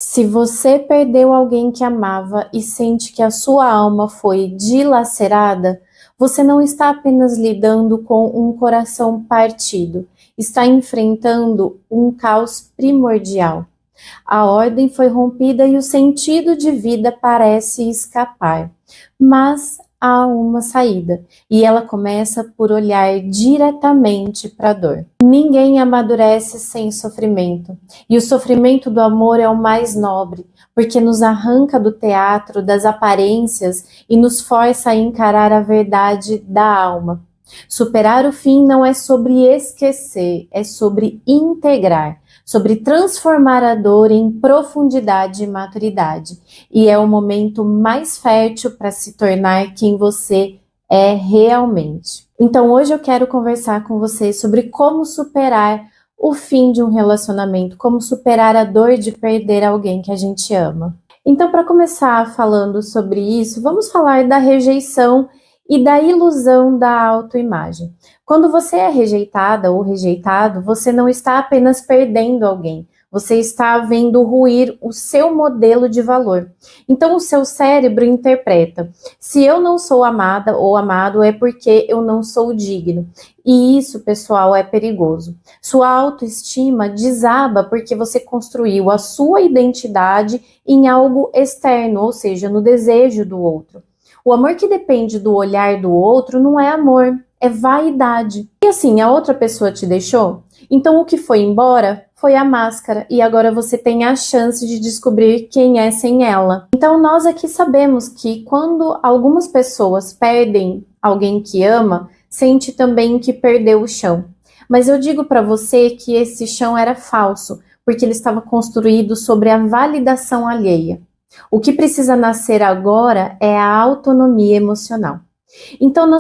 Se você perdeu alguém que amava e sente que a sua alma foi dilacerada, você não está apenas lidando com um coração partido, está enfrentando um caos primordial. A ordem foi rompida e o sentido de vida parece escapar. Mas há uma saída, e ela começa por olhar diretamente para a dor. Ninguém amadurece sem sofrimento, e o sofrimento do amor é o mais nobre, porque nos arranca do teatro, das aparências e nos força a encarar a verdade da alma. Superar o fim não é sobre esquecer, é sobre integrar, sobre transformar a dor em profundidade e maturidade. E é o momento mais fértil para se tornar quem você é realmente. Então hoje eu quero conversar com você sobre como superar o fim de um relacionamento, como superar a dor de perder alguém que a gente ama. Então, para começar falando sobre isso, vamos falar da rejeição e da ilusão da autoimagem. Quando você é rejeitada ou rejeitado, você não está apenas perdendo alguém, você está vendo ruir o seu modelo de valor. Então o seu cérebro interpreta: se eu não sou amada ou amado é porque eu não sou digno. E isso, pessoal, é perigoso. Sua autoestima desaba porque você construiu a sua identidade em algo externo, ou seja, no desejo do outro. O amor que depende do olhar do outro não é amor, é vaidade. E assim, a outra pessoa te deixou? Então o que foi embora foi a máscara e agora você tem a chance de descobrir quem é sem ela. Então nós aqui sabemos que quando algumas pessoas perdem alguém que ama, sente também que perdeu o chão. Mas eu digo para você que esse chão era falso, porque ele estava construído sobre a validação alheia. O que precisa nascer agora é a autonomia emocional. Então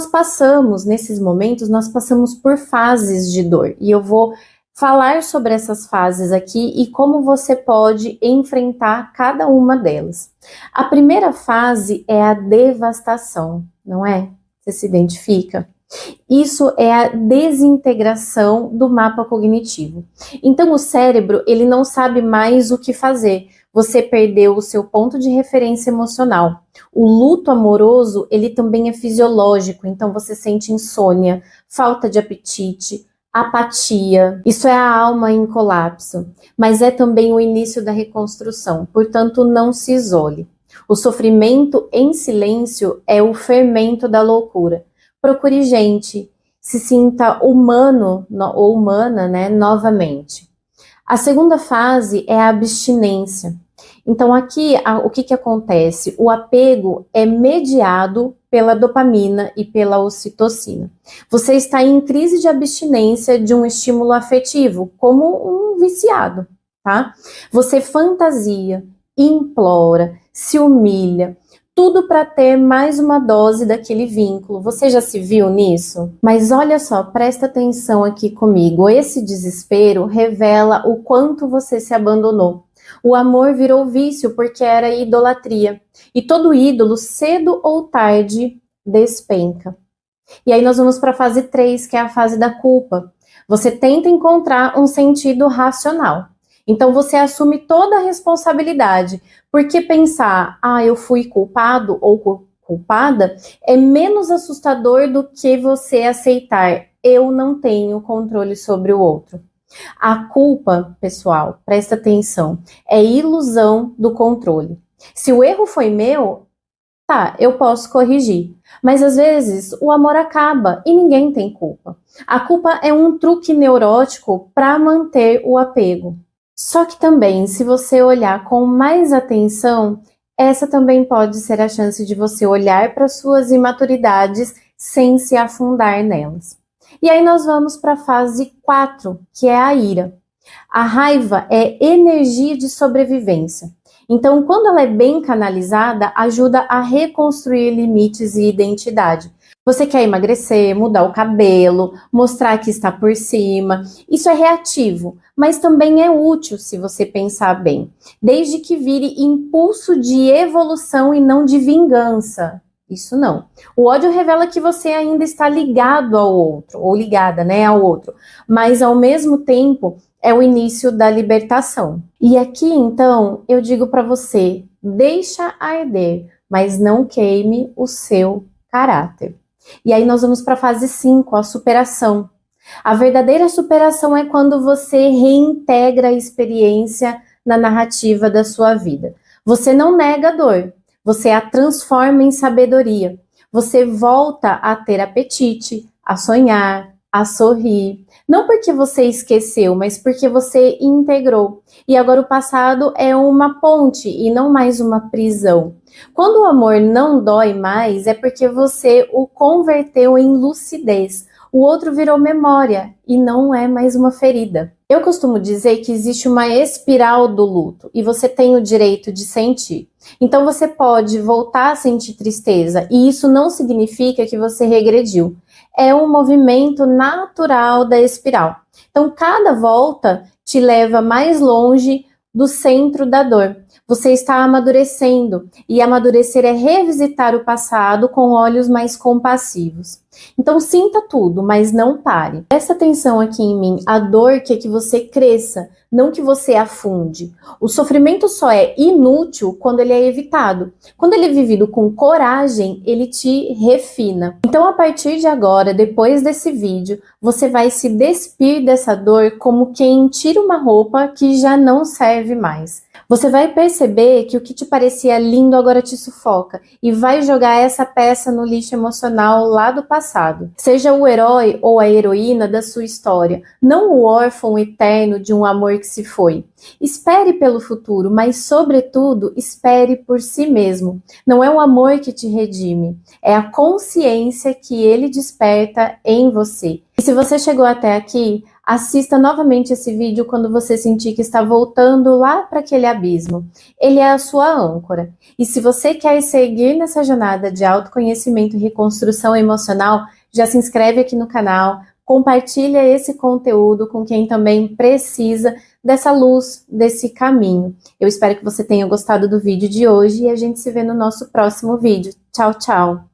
nesses momentos, nós passamos por fases de dor. E eu vou falar sobre essas fases aqui e como você pode enfrentar cada uma delas. A primeira fase é a devastação, não é? Você se identifica? Isso é a desintegração do mapa cognitivo. Então o cérebro, ele não sabe mais o que fazer. Você perdeu o seu ponto de referência emocional. O luto amoroso, ele também é fisiológico, então você sente insônia, falta de apetite, apatia. Isso é a alma em colapso, mas é também o início da reconstrução, portanto não se isole. O sofrimento em silêncio é o fermento da loucura. Procure gente, se sinta humano ou humana, né, novamente. A segunda fase é a abstinência. Então aqui, o que acontece? O apego é mediado pela dopamina e pela ocitocina. Você está em crise de abstinência de um estímulo afetivo, como um viciado, tá? Você fantasia, implora, se humilha, tudo para ter mais uma dose daquele vínculo. Você já se viu nisso? Mas olha só, presta atenção aqui comigo. Esse desespero revela o quanto você se abandonou. O amor virou vício porque era idolatria. E todo ídolo, cedo ou tarde, despenca. E aí nós vamos para a fase 3, que é a fase da culpa. Você tenta encontrar um sentido racional. Então você assume toda a responsabilidade, porque pensar, eu fui culpado ou culpada, é menos assustador do que você aceitar, eu não tenho controle sobre o outro. A culpa, pessoal, presta atenção, é ilusão do controle. Se o erro foi meu, tá, eu posso corrigir. Mas às vezes o amor acaba e ninguém tem culpa. A culpa é um truque neurótico para manter o apego. Só que também, se você olhar com mais atenção, essa também pode ser a chance de você olhar para suas imaturidades sem se afundar nelas. E aí nós vamos para a fase 4, que é a ira. A raiva é energia de sobrevivência. Então, quando ela é bem canalizada, ajuda a reconstruir limites e identidade. Você quer emagrecer, mudar o cabelo, mostrar que está por cima. Isso é reativo, mas também é útil se você pensar bem, desde que vire impulso de evolução e não de vingança. Isso não. O ódio revela que você ainda está ligado ao outro, ou ligada, né, ao outro, mas ao mesmo tempo é o início da libertação. E aqui, então, eu digo para você, deixa arder, mas não queime o seu caráter. E aí nós vamos para a fase 5, a superação. A verdadeira superação é quando você reintegra a experiência na narrativa da sua vida. Você não nega a dor, você a transforma em sabedoria. Você volta a ter apetite, a sonhar, a sorrir. Não porque você esqueceu, mas porque você integrou. E agora o passado é uma ponte e não mais uma prisão. Quando o amor não dói mais, é porque você o converteu em lucidez. O outro virou memória e não é mais uma ferida. Eu costumo dizer que existe uma espiral do luto e você tem o direito de sentir. Então você pode voltar a sentir tristeza e isso não significa que você regrediu. É um movimento natural da espiral. Então cada volta te leva mais longe do centro da dor. Você está amadurecendo e amadurecer é revisitar o passado com olhos mais compassivos. Então sinta tudo, mas não pare. Presta atenção aqui em mim. A dor quer que você cresça, não que você afunde. O sofrimento só é inútil quando ele é evitado. Quando ele é vivido com coragem, ele te refina. Então a partir de agora, depois desse vídeo, você vai se despir dessa dor como quem tira uma roupa que já não serve mais. Você vai perceber que o que te parecia lindo agora te sufoca e vai jogar essa peça no lixo emocional lá do passado. Seja o herói ou a heroína da sua história, não o órfão eterno de um amor que se foi. Espere pelo futuro, mas sobretudo espere por si mesmo. Não é o amor que te redime, é a consciência que ele desperta em você. E se você chegou até aqui, assista novamente esse vídeo quando você sentir que está voltando lá para aquele abismo. Ele é a sua âncora. E se você quer seguir nessa jornada de autoconhecimento e reconstrução emocional, já se inscreve aqui no canal, compartilha esse conteúdo com quem também precisa dessa luz, desse caminho. Eu espero que você tenha gostado do vídeo de hoje e a gente se vê no nosso próximo vídeo. Tchau, tchau!